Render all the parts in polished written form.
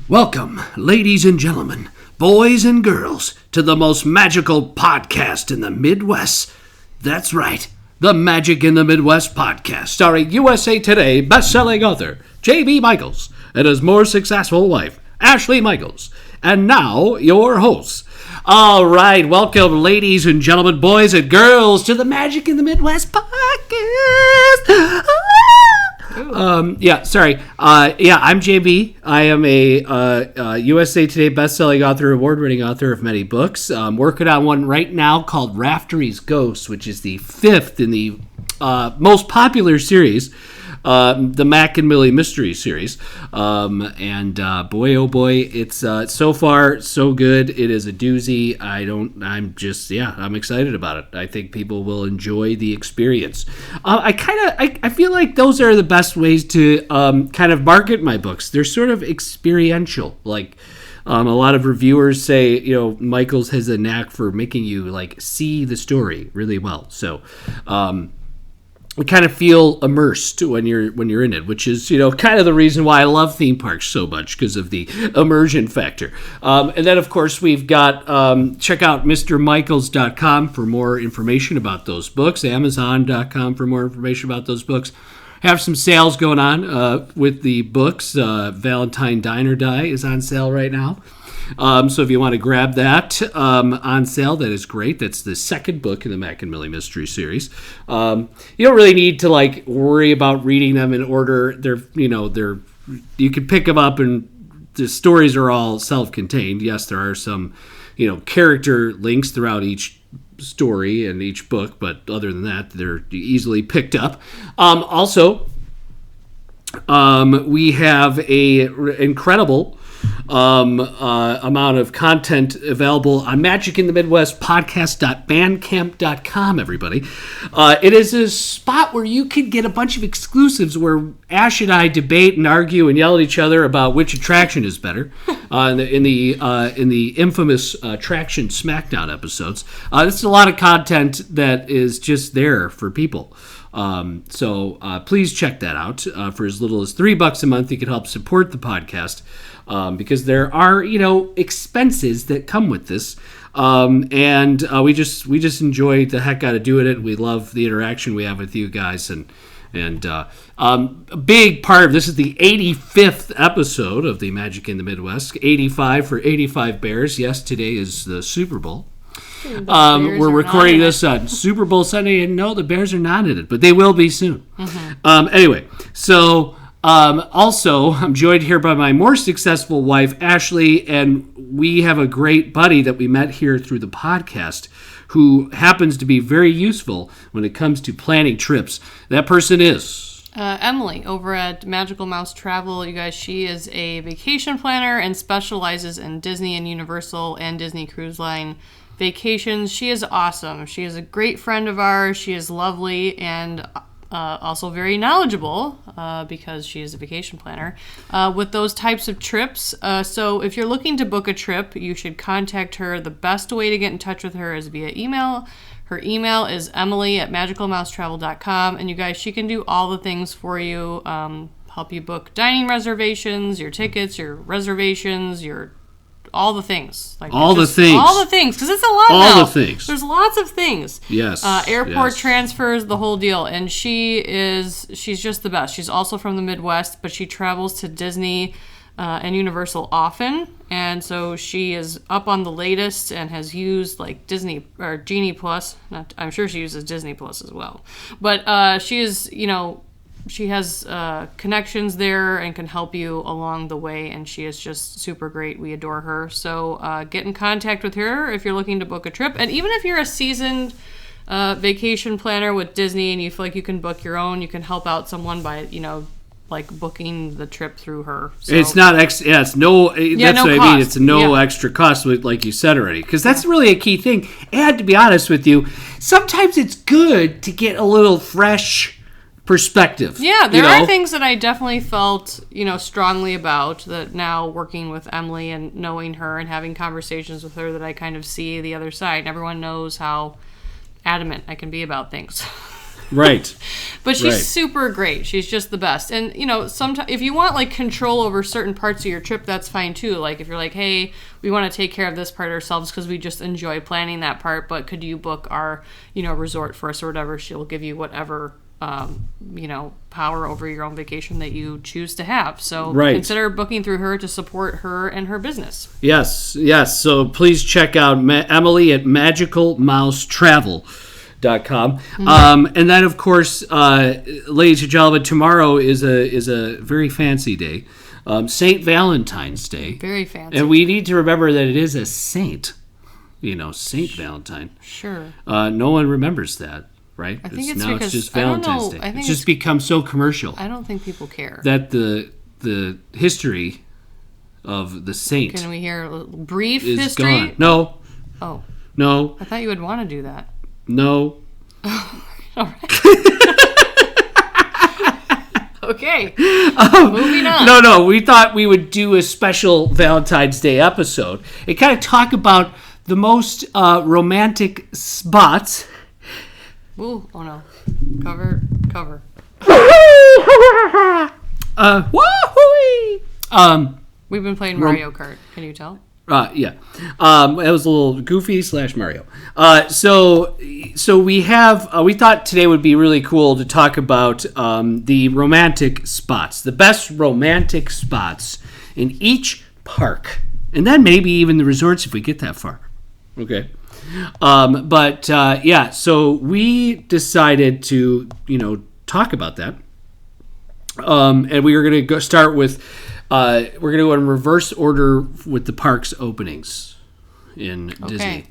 Welcome, ladies and gentlemen, boys and girls, to the most magical podcast in the Midwest. That's right, the Magic in the Midwest podcast, starring USA Today best-selling author J.B. Michaels and his more successful wife, Ashley Michaels. And now, your hosts. All right, welcome, ladies and gentlemen, boys and girls, to the Magic in the Midwest podcast. I'm JB. I am a USA Today best-selling author, award-winning author of many books. I'm working on one right now called Raftery's Ghosts, which is the fifth in the most popular series, the Mac and Millie Mystery Series. Boy, oh boy, it's so far so good. It is a doozy. I'm excited about it. I think people will enjoy the experience. I feel like those are the best ways to kind of market my books. They're sort of experiential. Like a lot of reviewers say, Michaels has a knack for making you like see the story really well. So, I kind of feel immersed when you're in it, which is, kind of the reason why I love theme parks so much, because of the immersion factor. And then, of course, we've got, check out MrMichaels.com for more information about those books, Amazon.com for more information about those books. Have some sales going on with the books. Valentine Dine or Die is on sale right now. So if you want to grab that on sale, that is great. That's the second book in the Mac and Millie Mystery Series. You don't really need to worry about reading them in order. You can pick them up, and the stories are all self-contained. Yes, there are some, character links throughout each story and each book, but other than that, they're easily picked up. We have a incredible amount of content available on Magic in the Midwest podcast.bandcamp.com, everybody. It is a spot where you could get a bunch of exclusives where Ash and I debate and argue and yell at each other about which attraction is better in the infamous Attraction Smackdown episodes. This is a lot of content that is just there for people. So please check that out. For as little as $3 a month, you can help support the podcast. Because there are, expenses that come with this. We just enjoy the heck out of doing it. We love the interaction we have with you guys. And a big part of this is the 85th episode of the Magic in the Midwest. 85 for 85 Bears. Yes, today is the Super Bowl. We're recording this on Super Bowl Sunday, and no, the Bears are not in it, but they will be soon. Mm-hmm. Anyway, so... also, I'm joined here by my more successful wife, Ashley, and we have a great buddy that we met here through the podcast who happens to be very useful when it comes to planning trips. That person is... Emily, over at Magical Mouse Travel. You guys, she is a vacation planner and specializes in Disney and Universal and Disney Cruise Line vacations. She is awesome. She is a great friend of ours. She is lovely and... also very knowledgeable because she is a vacation planner with those types of trips. So if you're looking to book a trip, you should contact her. The best way to get in touch with her is via email. Her email is emily@magicalmousetravel.com. And you guys, she can do all the things for you, help you book dining reservations, your tickets, your reservations, all the things. All the things, because it's a lot now. All the things. There's lots of things. Yes. Airport transfers, the whole deal. And she's just the best. She's also from the Midwest, but she travels to Disney and Universal often. And so she is up on the latest and has used Disney or Genie Plus. I'm sure she uses Disney Plus as well. But she is, she has connections there and can help you along the way, and she is just super great. We adore her. So get in contact with her if you're looking to book a trip. And even if you're a seasoned vacation planner with Disney and you feel like you can book your own, you can help out someone by, booking the trip through her. So, it's not extra. Yeah, it's no. That's no what cost. I mean. It's no extra cost, like you said already. Because that's really a key thing. And to be honest with you, sometimes it's good to get a little fresh perspective. Yeah, there are things that I definitely felt, strongly about that now working with Emily and knowing her and having conversations with her that I kind of see the other side. And everyone knows how adamant I can be about things. Right. But she's super great. She's just the best. And, sometimes if you want, like, control over certain parts of your trip, that's fine, too. Like, if you're like, hey, we want to take care of this part ourselves because we just enjoy planning that part, but could you book our, resort for us or whatever? She'll give you whatever, power over your own vacation that you choose to have. So consider booking through her to support her and her business. Yes. So please check out Emily at magicalmousetravel.com. And then, of course, ladies and gentlemen, tomorrow is a very fancy day, St. Valentine's Day. Very fancy. And we need to remember that it is a saint, St. Valentine. Sure. No one remembers that, right? I think it's now because it's just Valentine's Day. It's just become so commercial. I don't think people care. That the history of the saint Can we hear a brief is history? gone. No. Oh. No. I thought you would want to do that. No. All right. Okay. Moving on. No. We thought we would do a special Valentine's Day episode. It kind of talk about the most romantic spots. Ooh, oh no. Cover. Woo-hoo-wee! We've been playing Mario Kart. Can you tell? Yeah. It was a little goofy / Mario. So we have, we thought today would be really cool to talk about the romantic spots, the best romantic spots in each park. And then maybe even the resorts if we get that far. Okay. So we decided to, talk about that. And we were going to start with, we're going to go in reverse order with the park's openings in Disney.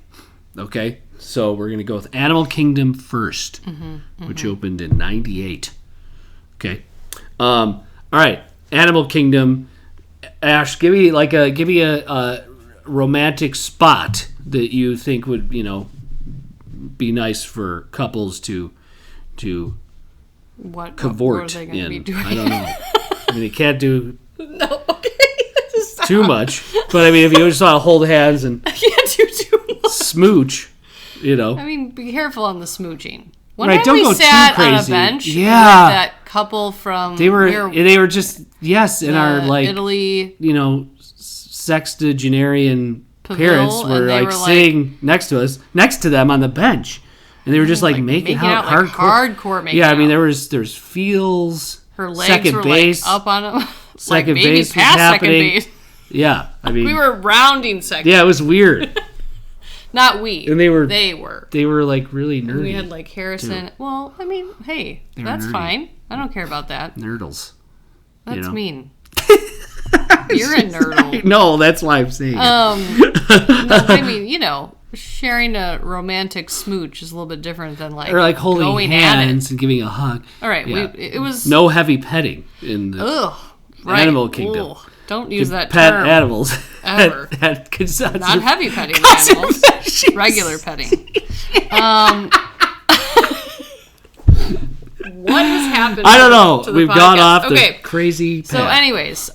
Okay. So we're going to go with Animal Kingdom first, which opened in 98. Okay. All right. Animal Kingdom. Ash, give me a romantic spot that you think would, be nice for couples to cavort in. I don't know. I mean, you can't do too much, but I mean, if you just want to hold hands and I can't do too much. Smooch, I mean, be careful on the smooching. One right, time don't we go sat too crazy. on a bench with that couple from they were just in our Italy, sextagenarian parents were sitting next to them on the bench, and they were just making out hardcore making yeah, I out. mean there's feels. Her legs second were base, up on him. Second maybe base was past happening. Second base. Yeah, I mean we were rounding second. Yeah, it was weird. Not we. And they were really nerdy. And we had Harrison. Too. Well, I mean, hey, that's nerdy. Fine. I don't care about that. Nerdles. That's mean. You're a nerdle. No, that's why I'm saying. No, I mean, sharing a romantic smooch is a little bit different than or holding hands and giving a hug. All right, yeah. It was no heavy petting in the Animal Kingdom. Ugh. Don't use that pet term. Animals. Ever. Not heavy petting animals. Regular petting. What has happened? I don't know. We've podcast? Gone off the crazy path. So anyways,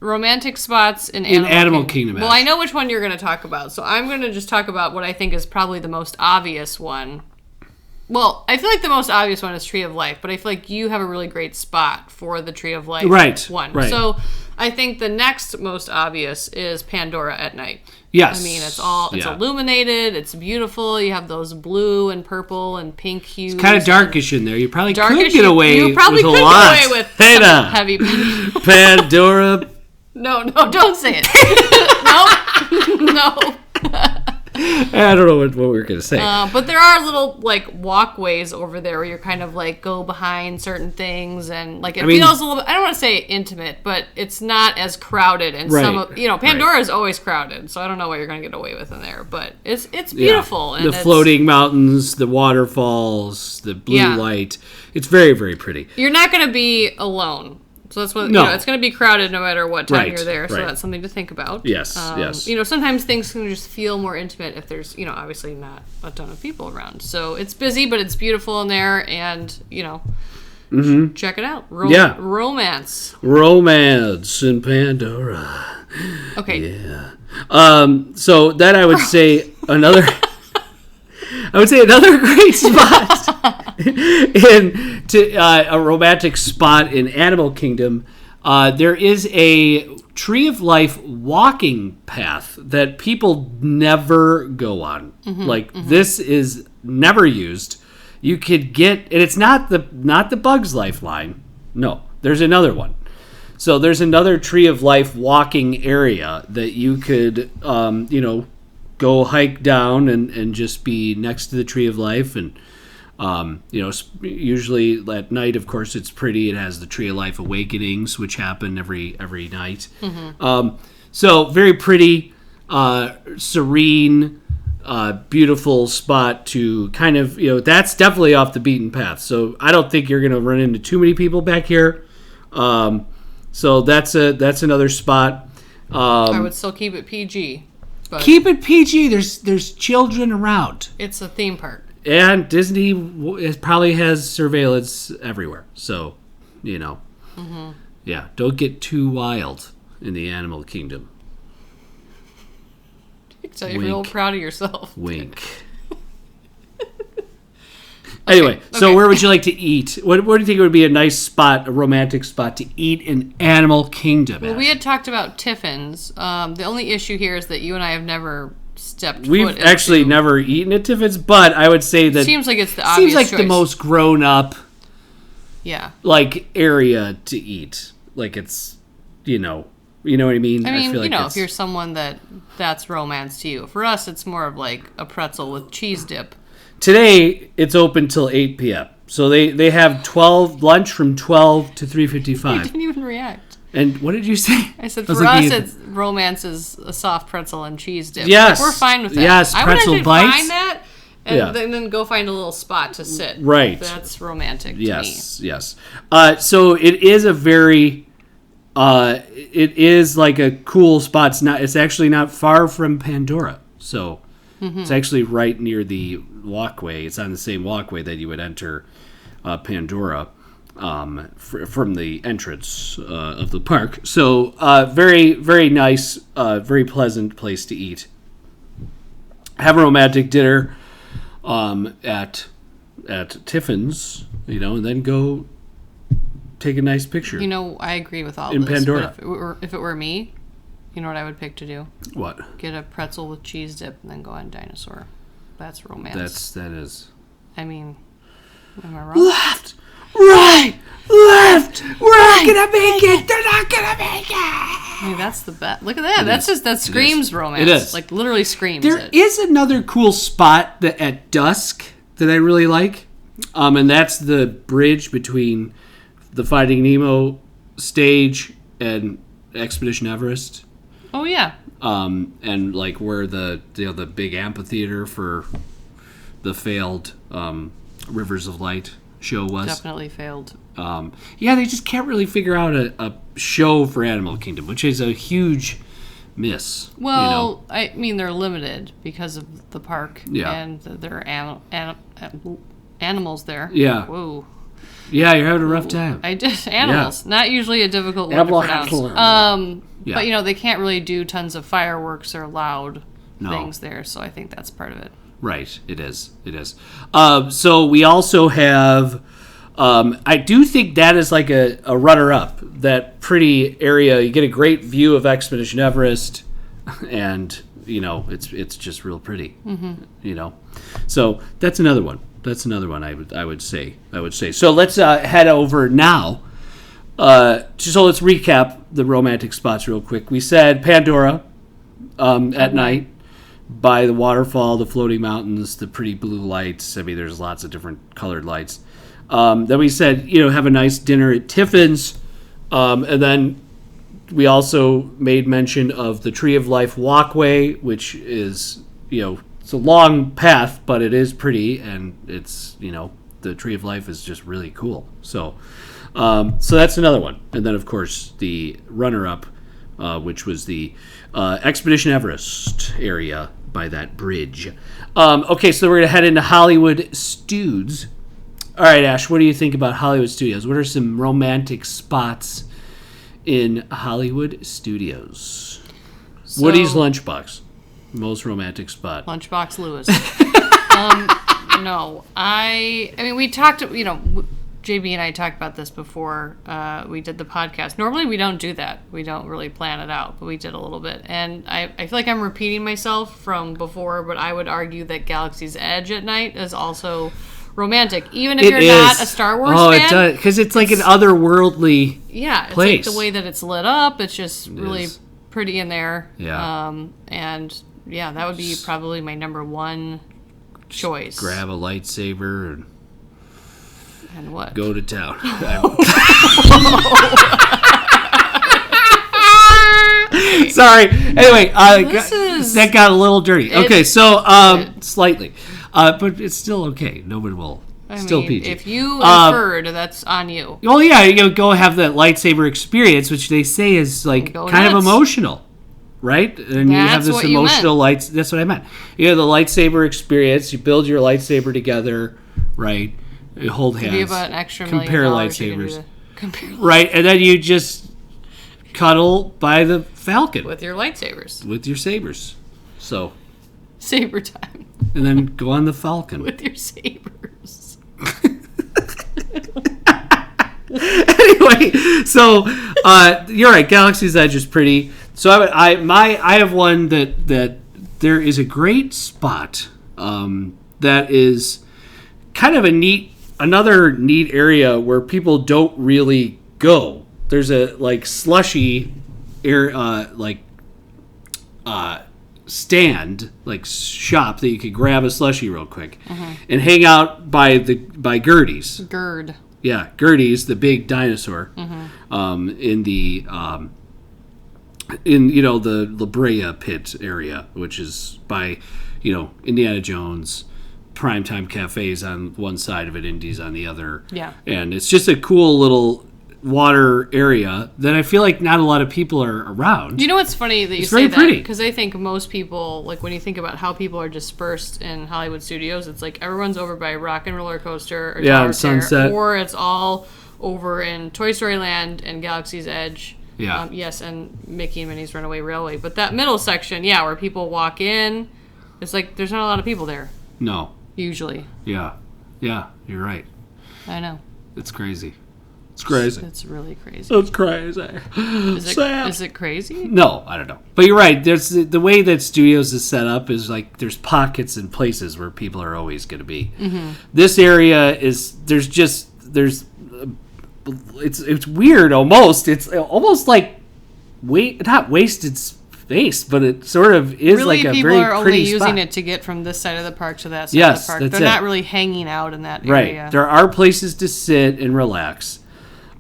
romantic spots in Animal Kingdom. Well, I know which one you're going to talk about. So I'm going to just talk about what I think is probably the most obvious one. Well, I feel like the most obvious one is Tree of Life, but I feel like you have a really great spot for the Tree of Life one. Right. So I think the next most obvious is Pandora at night. Yes. I mean, it's illuminated, it's beautiful. You have those blue and purple and pink hues. It's kind of darkish in there. You probably could get away with a lot. Hey, some heavy Pandora. No, don't say it. No. I don't know what we were going to say. But there are little walkways over there where you're kind of go behind certain things and it feels a little bit, I don't want to say intimate, but it's not as crowded and Pandora is always crowded, so I don't know what you're going to get away with in there, but it's beautiful. Yeah. And the floating mountains, the waterfalls, the blue light. It's very, very pretty. You're not going to be alone. So that's what it's going to be crowded no matter what time you're there. So that's something to think about. Yes. Sometimes things can just feel more intimate if there's obviously not a ton of people around. So it's busy, but it's beautiful in there, and check it out. Romance in Pandora. Okay. Yeah. So then I would say another great spot. in to a romantic spot in Animal Kingdom, there is a Tree of Life walking path that people never go on. This is never used. You could get, and it's not the Bugs Life line. No, there's another one. So there's another Tree of Life walking area that you could, go hike down and just be next to the Tree of Life. And, usually at night, of course, it's pretty. It has the Tree of Life awakenings, which happen every night. So very pretty, serene, beautiful spot to kind of, that's definitely off the beaten path. So I don't think you're going to run into too many people back here. So that's another spot. I would still keep it PG. But keep it PG. There's children around. It's a theme park. And Disney probably has surveillance everywhere. So, yeah, don't get too wild in the Animal Kingdom. So you're real proud of yourself. Wink. Anyway, so where would you like to eat? What do you think would be a nice spot, a romantic spot to eat in Animal Kingdom? Well, we had talked about Tiffin's. The only issue here is that you and I have never stepped We've foot into. actually never eaten at Tiffin's, but I would say that seems like it's the obvious choice. The most grown up, area to eat. Like it's, you know what I mean. I feel like if you're someone that's romance to you. For us, it's more of like a pretzel with cheese dip. Today, it's open till 8 p.m. So they have lunch from 12 to 3:55. I didn't even react. And what did you say? I said, for us, it's romance is a soft pretzel and cheese dip. Yes. We're fine with that. Yes, pretzel bites. I would find that and then go find a little spot to sit. Right. That's romantic to me. Yes. So it is a very... it is like a cool spot. It's actually not far from Pandora. So... It's actually right near the walkway. It's on the same walkway that you would enter Pandora from the entrance of the park. So very, very nice, very pleasant place to eat. Have a romantic dinner at Tiffin's, and then go take a nice picture. I agree with all in this. Pandora. But if it were me, you know what I would pick to do? What? Get a pretzel with cheese dip and then go on Dinosaur. That's romance. That is. I mean, am I wrong? Left, right, left. We're not gonna make it. They're not gonna make it. I mean, that's the best. Look at that. That screams romance. It is. Like literally screams. There is another cool spot at dusk that I really like, and that's the bridge between the Finding Nemo stage and Expedition Everest. Oh yeah. And like where the big amphitheater for the failed Rivers of Light show was. Definitely failed. They just can't really figure out a show for Animal Kingdom, which is a huge miss. Well, I mean they're limited because of the park and there are animals there. Yeah. Whoa. Yeah, you're having a rough time. I did. Animals. Not usually a difficult one to pronounce. Yeah. But, they can't really do tons of fireworks or loud things there, so I think that's part of it. Right. It is. So we also have... I do think that is like a runner-up. That pretty area. You get a great view of Expedition Everest, and, it's just real pretty. Mm-hmm. So that's another one. I would say. So let's head over now. So let's recap the romantic spots real quick. We said Pandora at night by the waterfall, the floating mountains, the pretty blue lights. I mean, there's lots of different colored lights. Then we said, have a nice dinner at Tiffin's. And then we also made mention of the Tree of Life walkway, which is, it's a long path, but it is pretty, and it's, the Tree of Life is just really cool. So that's another one. And then, of course, the runner-up, which was the Expedition Everest area by that bridge. Okay, so we're going to head into Hollywood Studios. All right, Ash, what do you think about Hollywood Studios? What are some romantic spots in Hollywood Studios? Woody's Lunchbox. Most romantic spot. Lunchbox Lewis. no. I mean, we talked, JB and I talked about this before we did the podcast. Normally we don't do that. We don't really plan it out, but we did a little bit. And I feel like I'm repeating myself from before, but I would argue that Galaxy's Edge at night is also romantic, even if you're not a Star Wars fan. Oh, it does, because it's like an otherworldly place. It's like the way that it's lit up. It's just really pretty in there. Yeah. And yeah, that would be probably my number one choice. Grab a lightsaber and what? Go to town. Sorry. Anyway, that got a little dirty. Okay, so slightly. But it's still okay. Nobody will. Still PG. If you inferred, that's on you. Well, yeah, go have that lightsaber experience, which they say is like kind of emotional, right? And you have this emotional lights. That's what I meant. You have the lightsaber experience. You build your lightsaber together, right? You hold hands. It'd be about an extra compare lightsabers, right? And then you just cuddle by the Falcon with your lightsabers, with your sabers. So saber time. And then go on the Falcon with your sabers. Anyway, so you're right. Galaxy's Edge is pretty. So I have one that there is a great spot that is kind of another neat area where people don't really go. There's a slushy stand, shop that you could grab a slushie real quick and hang out by Gertie's. Yeah, Gertie's, the big dinosaur, in the the La Brea pit area, which is by Indiana Jones. Primetime cafes on one side of it, Indies on the other. Yeah, and it's just a cool little water area that I feel like not a lot of people are around. You know what's funny that you say that? Because I think most people, when you think about how people are dispersed in Hollywood studios, it's like everyone's over by Rock and Roller Coaster or Tower Sunset, or it's all over in Toy Story Land and Galaxy's Edge. Yeah. Yes, and Mickey and Minnie's Runaway Railway. But that middle section, where people walk in, it's like there's not a lot of people there. No. Usually. Yeah, you're right. I know. It's crazy. It's crazy. It's really crazy. It's crazy. Is it crazy? No, I don't know. But you're right. There's the way that studios is set up is there's pockets and places where people are always going to be. Mm-hmm. This area is it's weird almost. It's almost like not wasted space, but it sort of is really, like a very pretty spot. People are only using it to get from this side of the park to that side of the park. They're not really hanging out in that area. Right. There are places to sit and relax.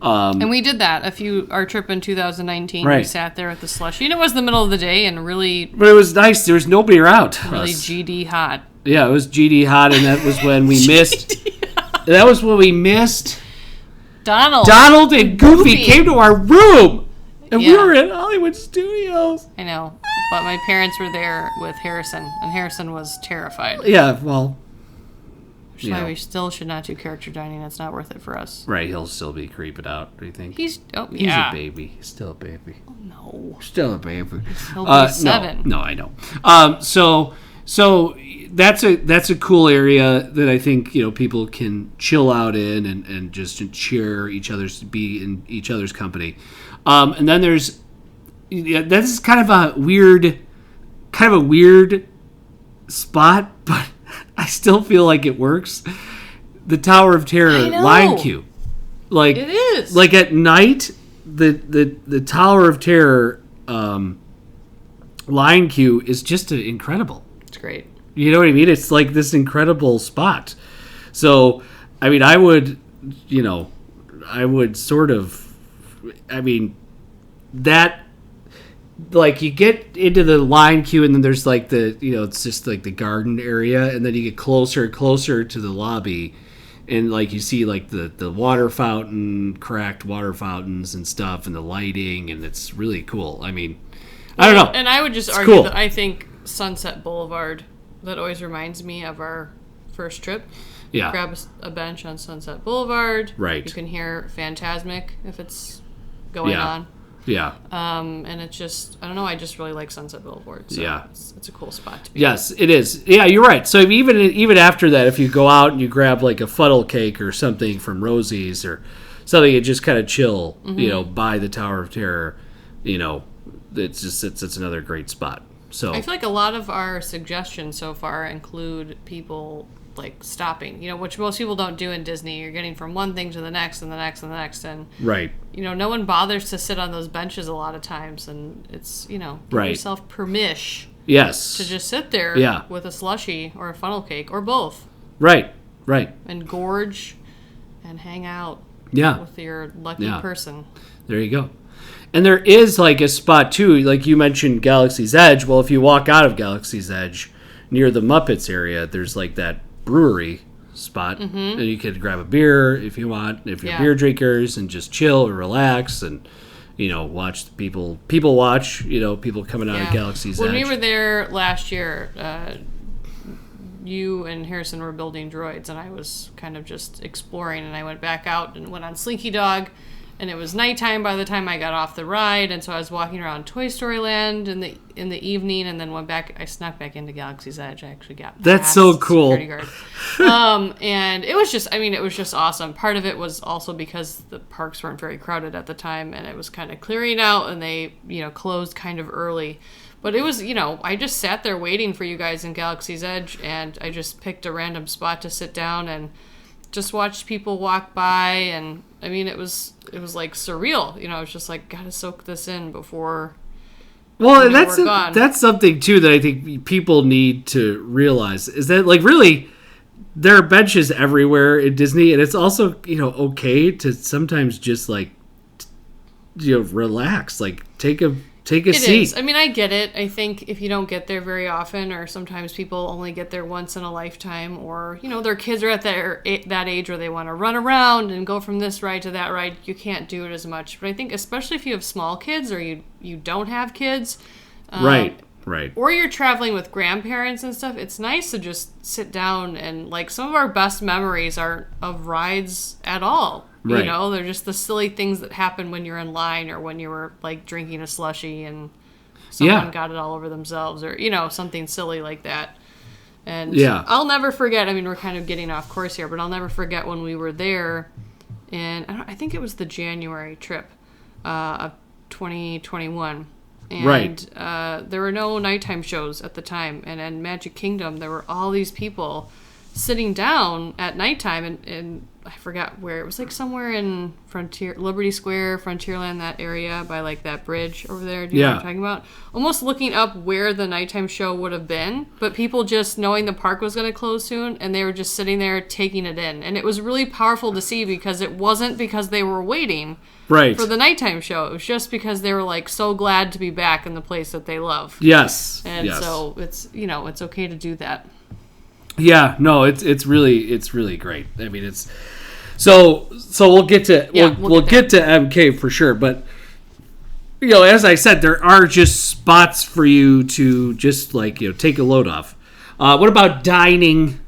And we did that our trip in 2019. Right. We sat there at the slushie, and it was the middle of the day, and really. But it was nice. There was nobody around. Really GD hot. Yeah, it was GD hot, and that was when we missed. That was when we missed. Donald and Goofy came to our room. And we were in Hollywood Studios. I know. But my parents were there with Harrison, and Harrison was terrified. Yeah, well. Which is why we still should not do character dining. It's not worth it for us. Right, he'll still be creeping out, do you think? He's a baby. He's still a baby. Oh, no. Still a baby. He'll be 7. No, I know. So that's a cool area that I think people can chill out in and just be in each other's company. And then there's this is kind of a weird spot, but I still feel like it works. The Tower of Terror line queue, it is at night. The Tower of Terror line queue is just incredible. It's great. You know what I mean? It's like this incredible spot. So, I mean, I would sort of. I mean, that, you get into the line queue and then there's it's just the garden area, and then you get closer and closer to the lobby, and you see the water fountain, cracked water fountains and stuff, and the lighting, and it's really cool. I mean, I don't know. And I would just argue that I think Sunset Boulevard, that always reminds me of our first trip. Yeah. Grab a bench on Sunset Boulevard. Right. You can hear Phantasmic if it's going on. Yeah. And it's just, I don't know, I just really like Sunset Boulevard. So Yeah. it's a cool spot to be. Yes, it is. Yeah, you're right. So even after that, if you go out and you grab like a funnel cake or something from Rosie's or something and just kind of chill, by the Tower of Terror, it's another great spot. So I feel like a lot of our suggestions so far include people like stopping, which most people don't do in Disney. You're getting from one thing to the next and the next and the next, and right. No one bothers to sit on those benches a lot of times, and it's give yourself permission. Yes. To just sit there with a slushie or a funnel cake or both. Right. And gorge and hang out. Yeah. With your lucky person. There you go. And there is like a spot too, like you mentioned Galaxy's Edge. Well, if you walk out of Galaxy's Edge near the Muppets area, there's like that brewery spot, and you could grab a beer if you want, if you're beer drinkers, and just chill or relax and watch the people watch, people coming out of Galaxy's Edge. When we were there last year, you and Harrison were building droids, and I was kind of just exploring, and I went back out and went on Slinky Dog, and it was nighttime by the time I got off the ride, and so I was walking around Toy Story Land in the evening, and then went back. I snuck back into Galaxy's Edge. I actually got that's so cool. Security guard. And it was just awesome. Part of it was also because the parks weren't very crowded at the time, and it was kind of clearing out, and they closed kind of early. But it was, I just sat there waiting for you guys in Galaxy's Edge, and I just picked a random spot to sit down and just watched people walk by, and it was like surreal. It was just like, gotta soak this in before. Well, and that's something too that I think people need to realize is that like really there are benches everywhere in Disney, and it's also okay to sometimes just like relax, like take a seat. It is. I get it. I think if you don't get there very often, or sometimes people only get there once in a lifetime, or their kids are at that age where they want to run around and go from this ride to that ride, you can't do it as much. But I think especially if you have small kids or you don't have kids, right, or you're traveling with grandparents and stuff, it's nice to just sit down and like some of our best memories aren't of rides at all. Right. They're just the silly things that happen when you're in line or when you were like drinking a slushie and someone got it all over themselves or, something silly like that. And I'll never forget, we're kind of getting off course here, but I'll never forget when we were there and I think it was the January trip of 2021. And there were no nighttime shows at the time. And in Magic Kingdom, there were all these people sitting down at nighttime and I forgot where. It was like somewhere in Liberty Square, Frontierland, that area by like that bridge over there. Do you know what I'm talking about? Almost looking up where the nighttime show would have been, but people just knowing the park was going to close soon and they were just sitting there taking it in. And it was really powerful to see because it wasn't because they were waiting for the nighttime show. It was just because they were like so glad to be back in the place that they love. Yes. And so it's, it's okay to do that. Yeah, no, it's really great. It's so we'll get to we'll get to MK for sure, but as I said, there are just spots for you to just like take a load off. What about dining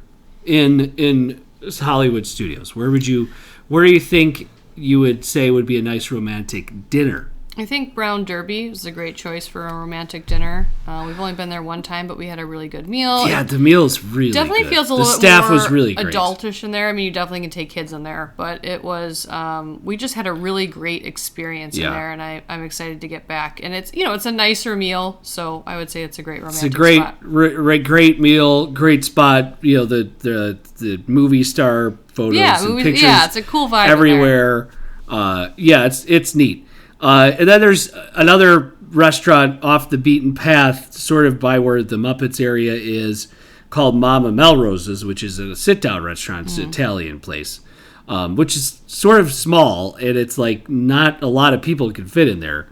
in Hollywood Studios? Where do you think you would say would be a nice romantic dinner? I think Brown Derby is a great choice for a romantic dinner. We've only been there one time, but we had a really good meal. Yeah, the meal's really definitely good. Feels a the little staff bit more was really great. Adultish in there. You definitely can take kids in there, but it was. We just had a really great experience in there, and I'm excited to get back. And it's it's a nicer meal, so I would say it's a great romantic. It's a great, spot. Great meal, great spot. The movie star photos and pictures. Yeah, it's a cool vibe everywhere. It's neat. And then there's another restaurant off the beaten path, sort of by where the Muppets area is, called Mel Roses, which is a sit-down restaurant. It's an Italian place, which is sort of small, and it's like not a lot of people can fit in there,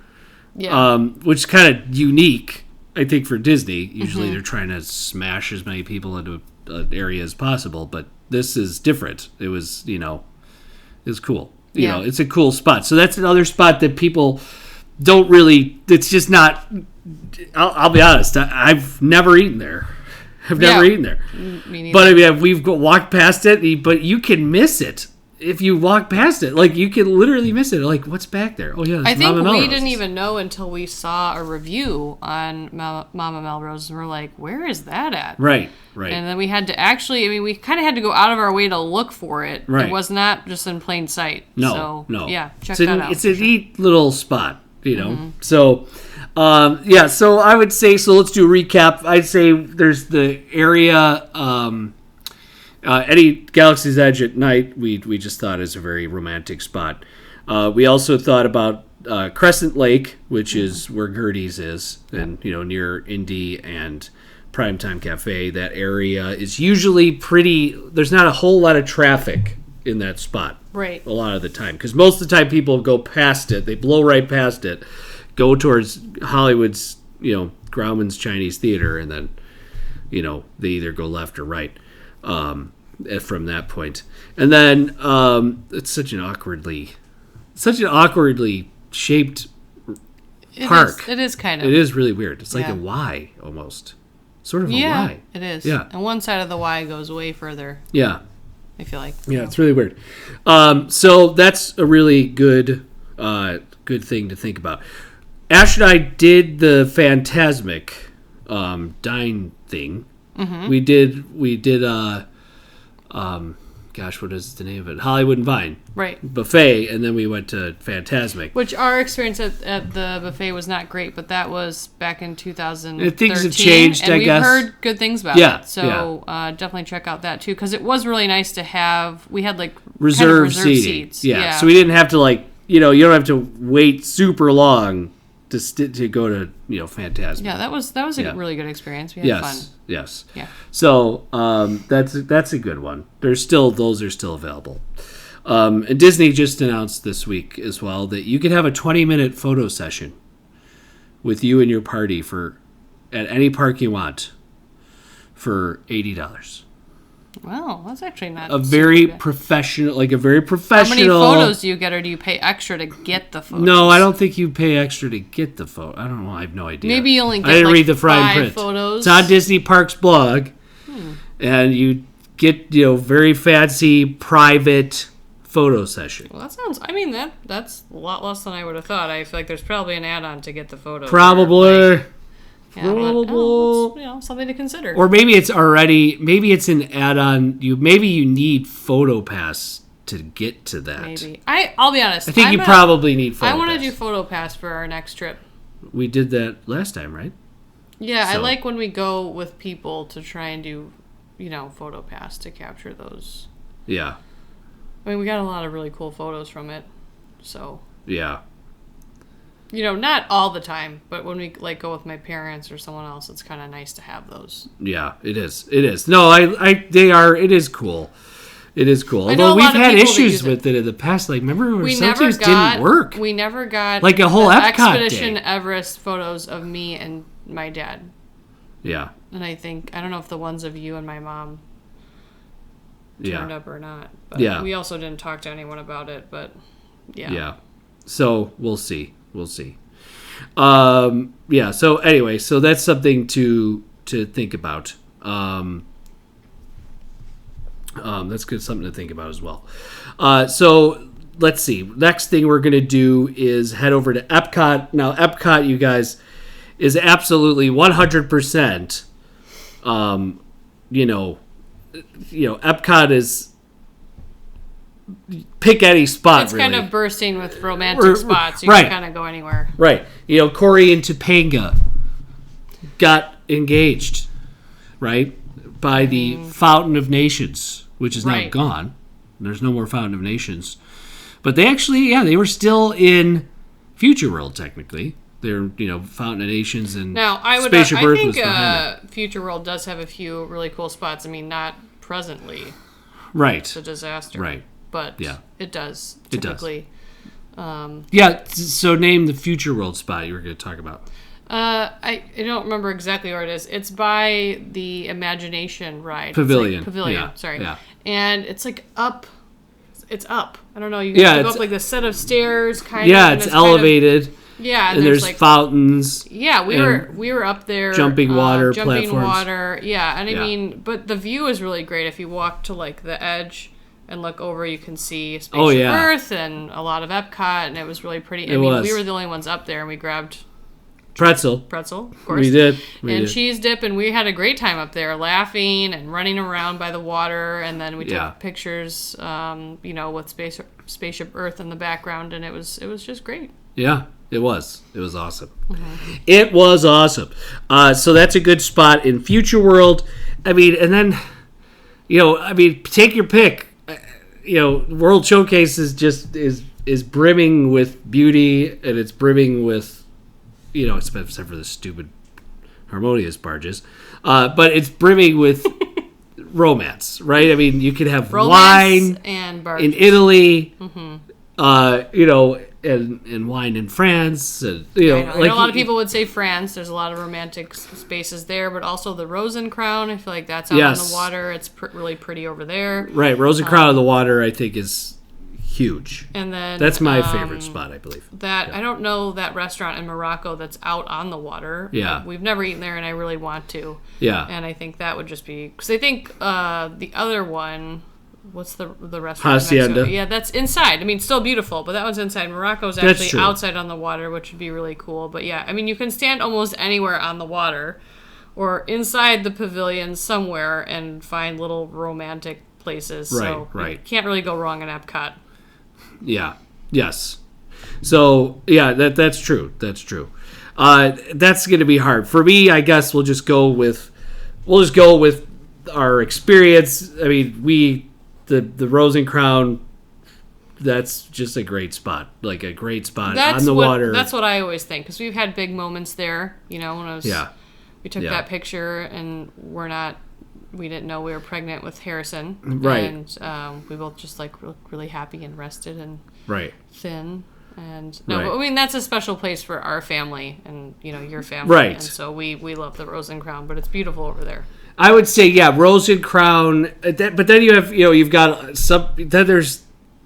which is kind of unique, I think, for Disney. Usually they're trying to smash as many people into an area as possible, but this is different. It was, it was cool. It's a cool spot. So that's another spot that people don't really. It's just not. I'll be honest. I've never eaten there. I've never eaten there. Me neither. But we've walked past it. But you can miss it if you walk past it, like you can literally miss it. Like, what's back there? Oh yeah, I think Mama Mel we Roses. didn't even know until we saw a review on Mama Mel Roses, and we're like, where is that at? Right. And then we had to actually, we kind of had to go out of our way to look for it. Right. It was not just in plain sight. No. Yeah, check that out. It's a neat little spot, So, so I would say, so let's do a recap. I'd say there's the area, any Galaxy's Edge at night, we just thought is a very romantic spot. We also thought about Crescent Lake, which is where Gertie's is, and near Indy and Primetime Cafe. That area is usually pretty. There's not a whole lot of traffic in that spot, right? A lot of the time, because most of the time people go past it. They blow right past it, go towards Hollywood's, Grauman's Chinese Theater, and then, they either go left or right. From that point, and then it's such an awkwardly shaped park. It is kind of. It is really weird. It's like a Y almost, sort of a Y. It is. Yeah, and one side of the Y goes way further. Yeah, I feel like. Yeah, it's really weird. So that's a really good thing to think about. Ash and I did the Phantasmic dine thing. Mm-hmm. We did what is the name of it? Hollywood and Vine. Right. Buffet, and then we went to Phantasmic. Which our experience at the buffet was not great, but that was back in 2013. Things have changed, and I guess. We've heard good things about it. So definitely check out that too, because it was really nice to have. We had like reserved seats. Yeah. So we didn't have to you don't have to wait super long to go to Phantasmic. Yeah, that was a really good experience. We had fun. Yes. Yeah. So that's a good one. Those are still available. And Disney just announced this week as well that you can have a 20-minute photo session with you and your party at any park you want for $80. Wow, that's actually not a very professional. How many photos do you get, or do you pay extra to get the photos? No, I don't think you pay extra to get the photo. I don't know. I have no idea. Maybe you only get I didn't read the fine 5 print. photos. It's on Disney Parks blog, and you get very fancy private photo session. Well, that sounds. That's a lot less than I would have thought. I feel like there's probably an add-on to get the photos. Probably. But, something to consider. Or maybe it's an add-on. Maybe you need PhotoPass to get to that. Maybe. I'll be honest. I think you probably need PhotoPass. I want to do PhotoPass for our next trip. We did that last time, right? Yeah, I like when we go with people to try and do, PhotoPass to capture those. Yeah. We got a lot of really cool photos from it, so. Yeah. Not all the time, but when we go with my parents or someone else, it's kind of nice to have those. Yeah, it is. It is. No, it is cool. It is cool. Although we've had issues with it in the past. Remember when sometimes didn't work? We never got a whole Epcot Expedition day. Everest photos of me and my dad. Yeah. And I don't know if the ones of you and my mom turned up or not. But we also didn't talk to anyone about it, but yeah. Yeah. So we'll see. So anyway, so that's something to think about. That's good, something to think about as well. So let's see. Next thing we're going to do is head over to Epcot. Now, Epcot, you guys, is absolutely 100%. Epcot is pick any spot. It's really. kind of bursting with romantic spots. You can kind of go anywhere. Right. Corey and Topanga got engaged, right, by the Fountain of Nations, which is now gone. There's no more Fountain of Nations. But they actually, they were still in Future World, technically. They're, Fountain of Nations and Spaceship Earth was behind it. Future World does have a few really cool spots. Not presently. Right. It's a disaster. Right. But it does, typically. So name the Future World spot you were going to talk about. I don't remember exactly where it is. It's by the Imagination ride. Pavilion. Sorry. Yeah. And it's up. It's up. I don't know. You can go up this set of stairs, kind of. Yeah, it's elevated. And there's fountains. Yeah, we were up there. Jumping water platforms. Yeah, and but the view is really great if you walk to the edge and look over, you can see Spaceship Oh, yeah. Earth and a lot of Epcot, and it was really pretty. It was. We were the only ones up there, and we grabbed Pretzel, of course. We did. Cheese dip, and we had a great time up there, laughing and running around by the water, and then we took pictures, with Spaceship Earth in the background, and it was just great. Yeah, it was. It was awesome. Mm-hmm. It was awesome. So that's a good spot in Future World. I mean, and then, take your pick. World Showcase is brimming with beauty, and it's brimming with, except for the stupid Harmonious barges, but it's brimming with romance, right? I mean, you could have romance wine and barges in Italy, and wine in France. And, I know a lot of people would say France. There's a lot of romantic spaces there, but also the Rosencrown. I feel like that's out on the water. It's really pretty over there. Right, Rosencrown on the water, I think, is huge. And then that's my favorite spot, I believe. I don't know that restaurant in Morocco that's out on the water. Yeah, we've never eaten there, and I really want to. Yeah, and I think that would just be because I think the other one. What's the restaurant? Hacienda. Yeah, that's inside. I mean, still beautiful, but that one's inside. Morocco's actually outside on the water, which would be really cool. But yeah, I mean, you can stand almost anywhere on the water or inside the pavilion somewhere and find little romantic places. Right, so you can't really go wrong in Epcot. Yeah. Yes. So yeah, that's true. That's true. That's going to be hard for me. I guess we'll just go with our experience. I mean, the Rosencrown. That's just a great spot, like a great spot on the water. That's what I always think because we've had big moments there. When I was we took that picture and we didn't know we were pregnant with Harrison, right? And we both just looked really happy and rested and thin. And I mean that's a special place for our family and your family, right? And so we love the Rosencrown, but it's beautiful over there. I would say Rosencrown, but then you have you've got then there's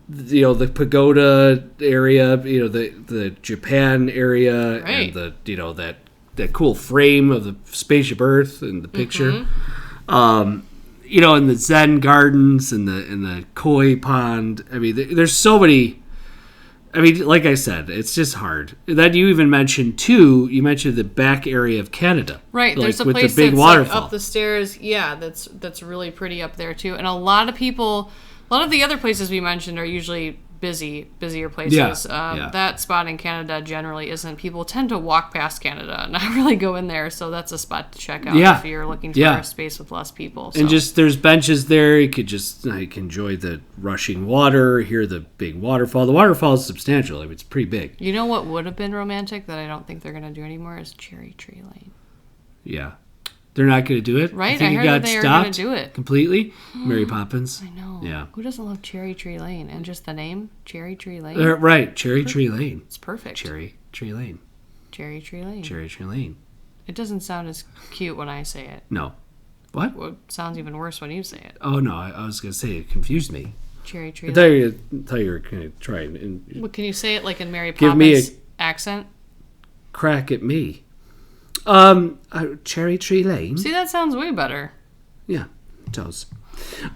the pagoda area, the Japan area, and the that cool frame of the Spaceship Earth and the picture. Mm-hmm. And the Zen gardens and the koi pond. I mean, there's so many. I mean, like I said, it's just hard. Then you even mentioned the back area of Canada. Right, there's a place the big that's waterfall. Up the stairs. Yeah, that's really pretty up there too. And a lot of the other places we mentioned are usually busier places. That spot in Canada generally isn't. People tend to walk past Canada and not really go in there, so that's a spot to check out if you're looking for a space with less people. So. And just there's benches there. You could just enjoy the rushing water, hear the big waterfall. The waterfall is substantial. I mean, it's pretty big. You know what would have been romantic that I don't think they're going to do anymore is Cherry Tree Lane. Yeah. They're not going to do it? Right? I heard that they were going to do it. Completely? Mary Poppins? I know. Yeah. Who doesn't love Cherry Tree Lane? And just the name? Cherry Tree Lane? Right. Cherry Tree Lane. It's perfect. Cherry Tree Lane. Cherry Tree Lane. Cherry Tree Lane. It doesn't sound as cute when I say it. No. What? Well, it sounds even worse when you say it. Oh, no. I was going to say it confused me. Cherry Tree Lane. I thought you were going to try and... Well, can you say it like in Mary Poppins accent? Crack at me. Cherry Tree Lane. See, that sounds way better. Yeah, it does.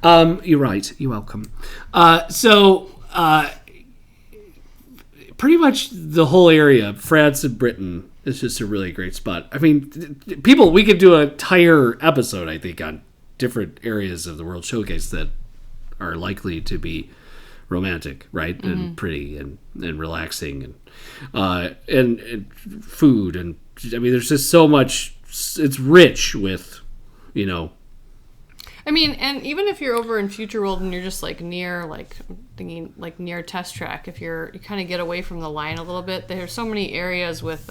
You're right. You're welcome. Pretty much the whole area, France and Britain, is just a really great spot. I mean, we could do an entire episode, I think, on different areas of the World Showcase that are likely to be romantic, right? Mm-hmm. And pretty and relaxing and food and I mean, there's just so much. It's rich with, I mean, and even if you're over in Future World and you're just near Test Track, if you kind of get away from the line a little bit, there's so many areas with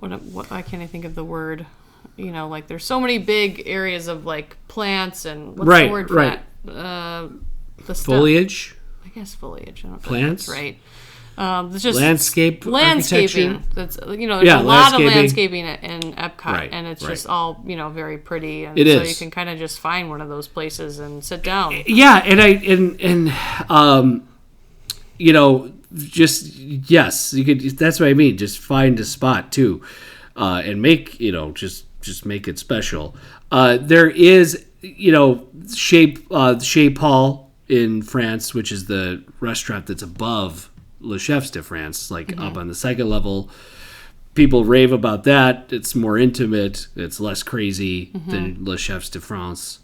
what I can't think of the word. There's so many big areas of plants and what's the word for that? The foliage. I guess foliage. I don't know plants. If that's right. It's just landscaping. That's there's a lot of landscaping in Epcot, and it's just all very pretty. And it so is. You can kind of just find one of those places and sit down. Yeah, just yes, you could. That's what I mean. Just find a spot too, and make just make it special. There is Shea Hall in France, which is the restaurant that's above Le Chefs de France, like up on the second level. People rave about that. It's more intimate. It's less crazy than Le Chefs de France.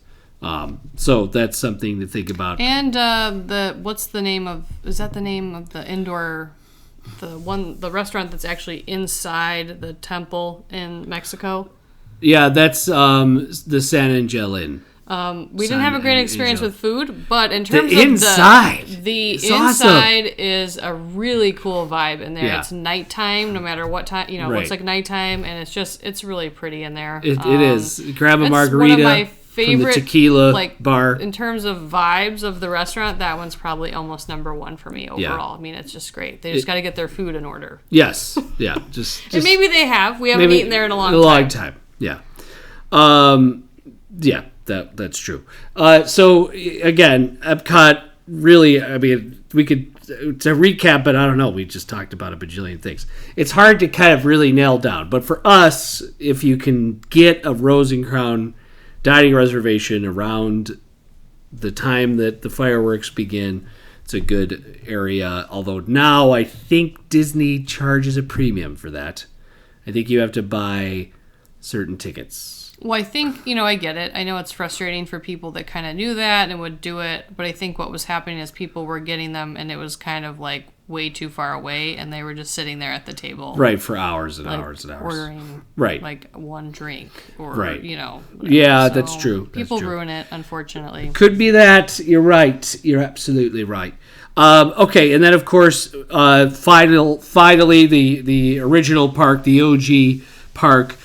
So that's something to think about. And what's the name of? Is that the name of the indoor, the restaurant that's actually inside the temple in Mexico? Yeah, that's the San Angel Inn. We didn't have a great experience with food, but in terms the of inside, the it's inside awesome. is a really cool vibe in there. Yeah. It's nighttime, no matter what time, it Right. looks like nighttime, and it's really pretty in there. It is. Grab a it's margarita one of my favorite, from the tequila like, bar. In terms of vibes of the restaurant, that one's probably almost number one for me overall. Yeah. I mean, it's just great. They just got to get their food in order. Yes. Yeah. Just And maybe they have. We haven't eaten there in a long time. Yeah. Yeah. That's true. So again, Epcot really. I mean, we could to recap, but I don't know. We just talked about a bajillion things. It's hard to kind of really nail down. But for us, if you can get a Rose and Crown dining reservation around the time that the fireworks begin, it's a good area. Although now I think Disney charges a premium for that. I think you have to buy certain tickets. Well, I think, I get it. I know it's frustrating for people that kind of knew that and would do it. But I think what was happening is people were getting them and it was kind of like way too far away and they were just sitting there at the table. Right, for hours and like, hours and hours. Ordering like one drink or, right. Whatever. Yeah, so that's true. People ruin it, unfortunately. Could be that. You're right. You're absolutely right. Okay, and then of course, finally, the original park, the OG park,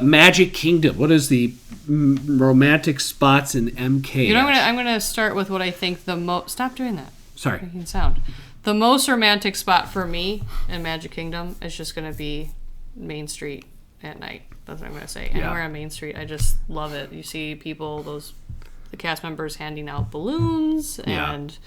Magic Kingdom. What is the romantic spots in MK? I'm gonna start with what I think the most. Stop doing that. Sorry. Making sound. The most romantic spot for me in Magic Kingdom is just gonna be Main Street at night. That's what I'm gonna say. Anywhere on Main Street, I just love it. You see people, the cast members handing out balloons and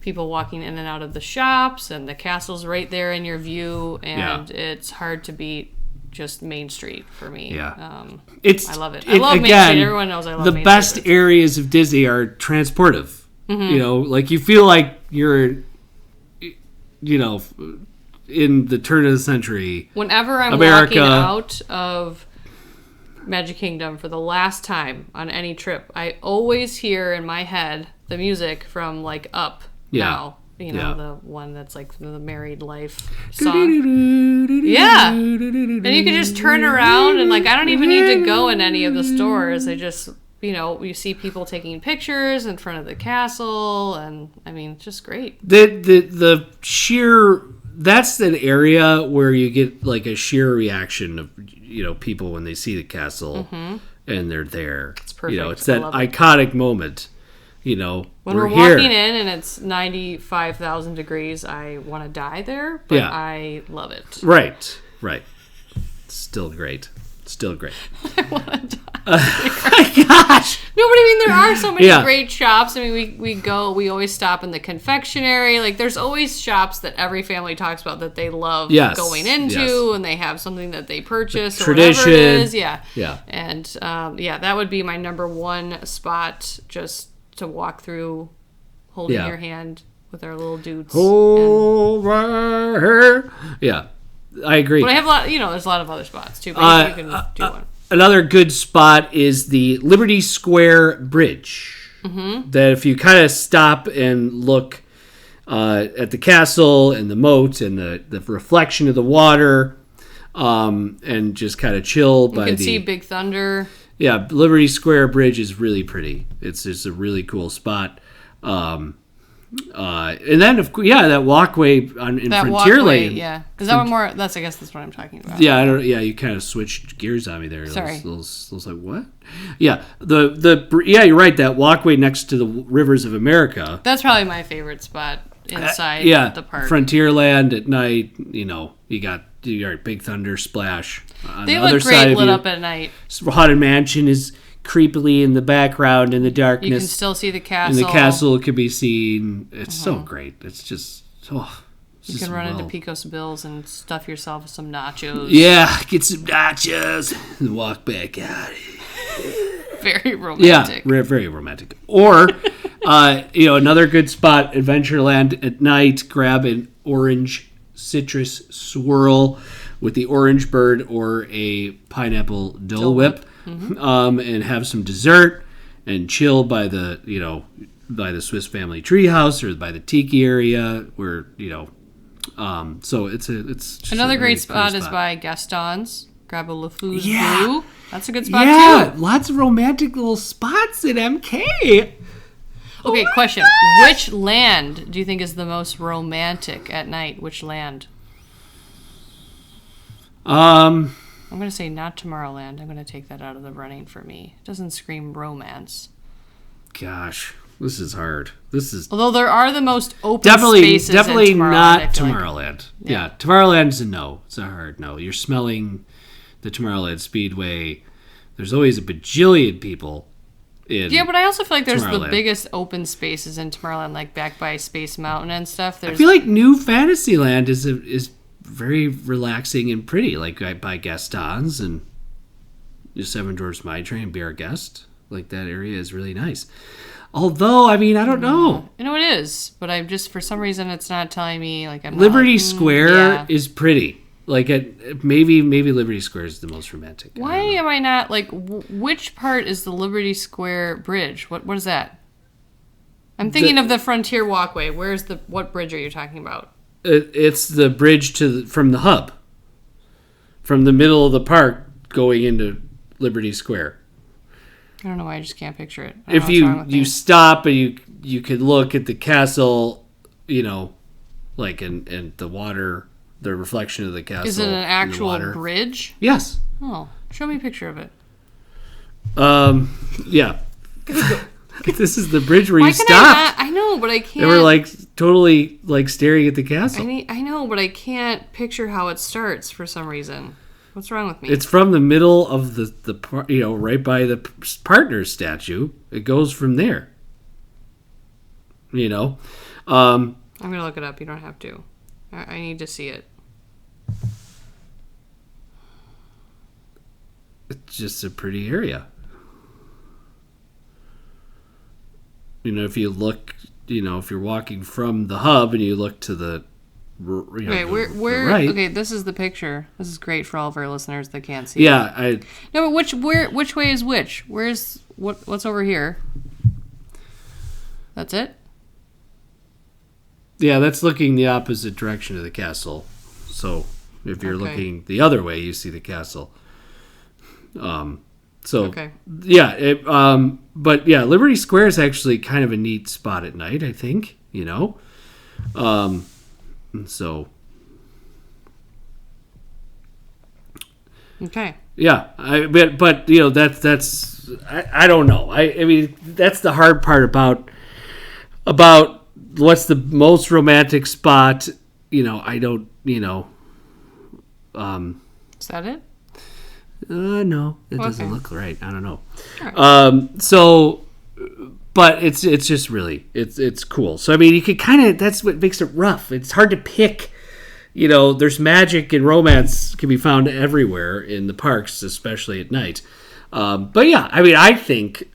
people walking in and out of the shops, and the castle's right there in your view, and it's hard to beat. Just Main Street for me. Yeah, I love it. I love Main Street. Everyone knows I love Main Street. The best areas of Disney are transportive. Like you feel like you're, in the turn of the century. Whenever I'm walking out of Magic Kingdom for the last time on any trip, I always hear in my head the music from like Up Now. The one that's like the Married Life song. Yeah. And you can just turn around and like, I don't even need to go in any of the stores. I just, you see people taking pictures in front of the castle. And I mean, it's just great. The sheer, that's an area where you get like a sheer reaction of, people when they see the castle and they're there. It's perfect. It's that iconic moment. When we're walking in and it's 95,000 degrees, I want to die there, but I love it. Right. Still great. I want to die. My gosh. No, but I mean, there are so many great shops. I mean, we always stop in the confectionery. Like, there's always shops that every family talks about that they love going into, and they have something that they purchase or whatever it is. Yeah. And, that would be my number one spot, just to walk through holding your hand with our little dudes. Yeah, I agree. But I have a lot, there's a lot of other spots too, but you can do one. Another good spot is the Liberty Square Bridge. That if you kind of stop and look at the castle and the moat and the reflection of the water and just kind of chill by the... You can see Big Thunder. Yeah, Liberty Square Bridge is really pretty. It's just a really cool spot. And then, that walkway in Frontierland. Yeah, is that one more? I guess that's what I'm talking about. Yeah, you kind of switched gears on me there. Sorry. Those like what? Yeah, you're right. That walkway next to the Rivers of America. That's probably my favorite spot inside the park. Frontierland at night. You got Big Thunder Splash. On they the look other great side of lit up at night. Haunted Mansion is creepily in the background in the darkness. You can still see the castle. And the castle can be seen. It's so great. It's just... you can run into Picos Bills and stuff yourself with some nachos. Yeah, get some nachos and walk back out. Very romantic. Yeah, very romantic. Or Another good spot, Adventureland at night. Grab an orange citrus swirl with the orange bird or a pineapple Dole Whip, and have some dessert and chill by the Swiss Family Treehouse or by the Tiki area where so it's just another a great really spot pretty is by Gaston's. Grab a LeFou's Yeah. Blue. That's a good spot too. Lots of romantic little spots in MK. Okay, question. Which land do you think is the most romantic at night? Which land? I'm going to say not Tomorrowland. I'm going to take that out of the running for me. It doesn't scream romance. Gosh, this is hard. Although there are the most open definitely spaces in Tomorrowland, not I feel like. Tomorrowland. Yeah, Tomorrowland's a no. It's a hard no. You're smelling the Tomorrowland Speedway. There's always a bajillion people in. Yeah, but I also feel like there's the Tomorrowland. biggest open spaces in Tomorrowland, like back by Space Mountain and stuff. I feel like New Fantasyland is very relaxing and pretty, like by Gaston's and the Seven Dwarfs Mine Train and Be Our Guest. Like that area is really nice. Although, I mean, I don't know. You know it is, but I'm just for some reason it's not telling me like I'm Liberty not like, Square is pretty. Like maybe Liberty Square is the most romantic. Why am I not like which part is the Liberty Square Bridge? What is that? I'm thinking of the Frontier Walkway. What bridge are you talking about? It's the bridge from the hub, from the middle of the park going into Liberty Square. I don't know why I just can't picture it. I don't If know what's wrong with you me. stop and you could look at the castle, like in the water, the reflection of the castle. Is it an in the actual water. bridge? Yes. Oh, show me a picture of it. Yeah. This is the bridge where Why you can stopped. I know, but I can't. They were like totally like staring at the castle. I know, but I can't picture how it starts for some reason. What's wrong with me? It's from the middle of the right by the partner statue. It goes from there. I'm gonna look it up. You don't have to. I need to see it. It's just a pretty area. If you look, if you're walking from the hub and you look to the Okay, where? right. Okay, this is the picture. This is great for all of our listeners that can't see. Yeah, No, but which way is which? What's over here? That's it? yeah, that's looking the opposite direction of the castle. So if you're Okay. looking the other way, you see the castle. Okay. Yeah, but yeah, Liberty Square is actually kind of a neat spot at night, I think, so Okay. yeah, but that's I don't know. I mean that's the hard part about what's the most romantic spot. I don't. Is that it? No, it doesn't Okay. look right. I don't know. All right. But it's just really it's cool. So I mean, you could kind of that's what makes it rough. It's hard to pick. There's magic and romance can be found everywhere in the parks, especially at night. But yeah, I mean, I think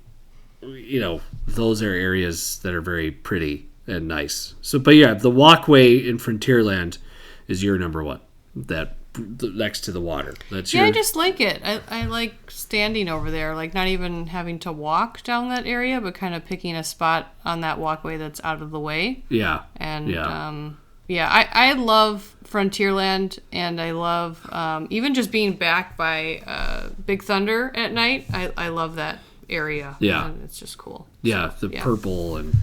those are areas that are very pretty and nice. So, but yeah, the walkway in Frontierland is your number one. That next to the water. That's Yeah, I just like it. I like standing over there, like not even having to walk down that area, but kind of picking a spot on that walkway that's out of the way. yeah. And Yeah. I love Frontierland, and I love even just being back by Big Thunder at night. I love that area. Yeah. And it's just cool. Yeah, So, the purple and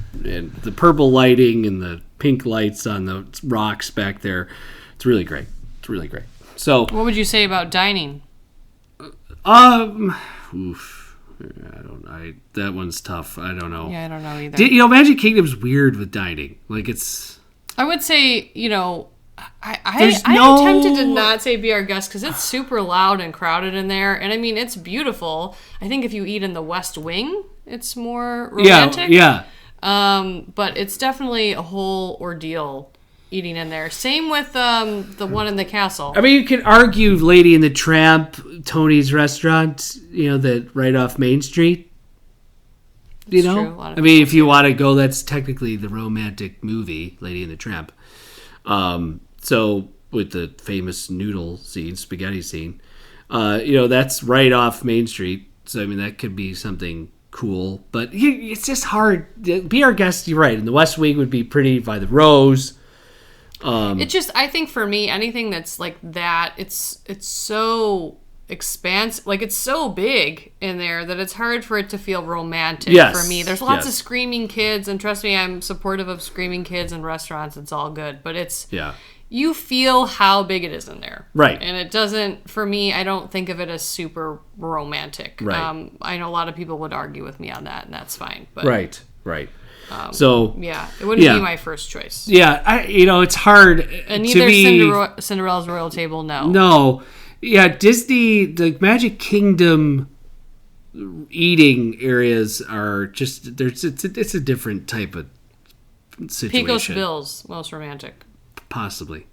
the purple lighting and the pink lights on the rocks back there. It's really great. It's really great. So, What would you say about dining? oof, that one's tough. I don't know. Yeah, I don't know either. Magic Kingdom's weird with dining. Like it's. I would say, There's I'm tempted to not say Be Our Guest because it's super loud and crowded in there. And I mean, it's beautiful. I think if you eat in the West Wing, it's more romantic. Yeah. But it's definitely a whole ordeal eating in there. Same with the one in the castle. I mean, you could argue Lady and the Tramp, Tony's restaurant, that right off Main Street. You It's know, true. A lot of I mean, people if you want to go, that's technically the romantic movie, Lady and the Tramp. So with the famous noodle scene, spaghetti scene, that's right off Main Street. So I mean, that could be something cool. But it's just hard. Be Our Guest. You're right. And the West Wing would be pretty by the Rose. It just, I think for me, anything that's like that, it's so expansive, like it's so big in there that it's hard for it to feel romantic for me. There's lots of screaming kids, and trust me, I'm supportive of screaming kids in restaurants. It's all good, but you feel how big it is in there, right? And it doesn't, for me, I don't think of it as super romantic. Right. I know a lot of people would argue with me on that, and that's fine. But right. So it wouldn't be my first choice. Yeah, it's hard. And neither Cinderella's Royal Table, No. Yeah, Disney, the Magic Kingdom eating areas are just, it's a different type of situation. Pecos Bill's most romantic. Possibly.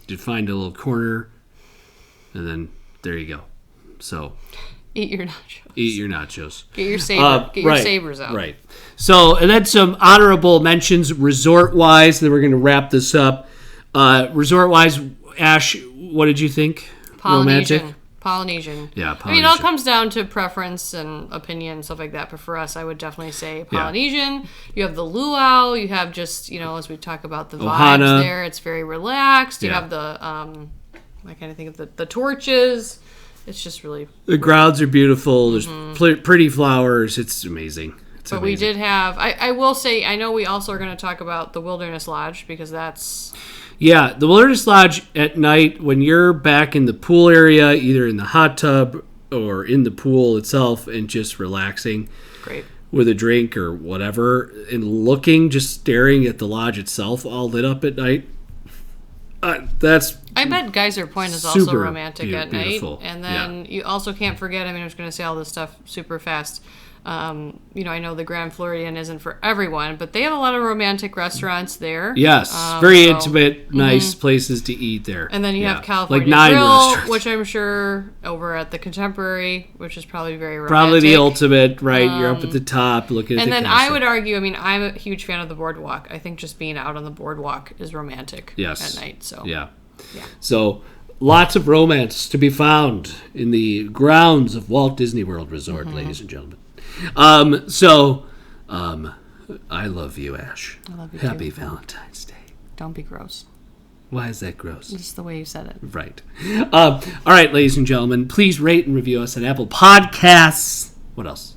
You find a little corner, and then there you go. So Eat your nachos. Get your sabers out. Right. So, and then some honorable mentions resort-wise. Then we're going to wrap this up. Resort-wise, Ash, what did you think? Polynesian. Yeah, Polynesian. I mean, it all comes down to preference and opinion and stuff like that. But for us, I would definitely say Polynesian. You have the luau. You have just, as we talk about the vibes there, it's very relaxed. You have the, I kind of think of the torches. It's just really... The grounds are beautiful. There's pretty flowers. It's amazing. But we did have... I will say, I know we also are going to talk about the Wilderness Lodge, because that's... Yeah, the Wilderness Lodge at night, when you're back in the pool area, either in the hot tub or in the pool itself, and just relaxing. Great. With a drink or whatever, and just staring at the lodge itself, all lit up at night. That's... I bet Geyser Point is also romantic at beautiful. Night. And then you also can't forget, I was going to say all this stuff super fast. I know the Grand Floridian isn't for everyone, but they have a lot of romantic restaurants there. Yes, very intimate, nice places to eat there. And then you have California like Grill, which I'm sure over at the Contemporary, which is probably very romantic. Probably the ultimate, right? You're up at the top looking at the castle. I would argue, I'm a huge fan of the boardwalk. I think just being out on the boardwalk is romantic at night. So yeah. So lots of romance to be found in the grounds of Walt Disney World Resort, ladies and gentlemen. I love you, Ash. I love you Happy too. Valentine's Day. Don't be gross. Why is that gross? Just the way you said it. Right. All right, ladies and gentlemen, please rate and review us on Apple Podcasts. What else?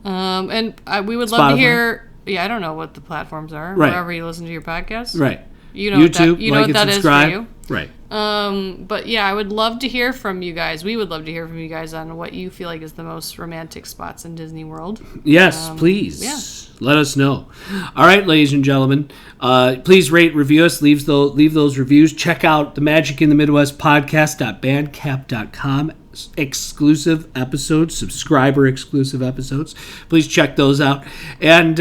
And we would love to hear... Yeah, I don't know what the platforms are. Right. Wherever you listen to your podcast. Right. YouTube, what that is for you. Right. But yeah, I would love to hear from you guys. We would love to hear from you guys on what you feel like is the most romantic spots in Disney World. Yes, please. Yeah. Let us know. All right, ladies and gentlemen, please rate, review us, leave those reviews. Check out the Magic in the Midwest podcast.bandcamp.com. Exclusive episodes, subscriber exclusive episodes. Please check those out. And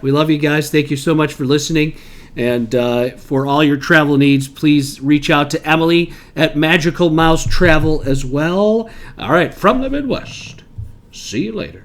we love you guys. Thank you so much for listening. And for all your travel needs, please reach out to Emily at Magical Mouse Travel as well. All right, from the Midwest. See you later.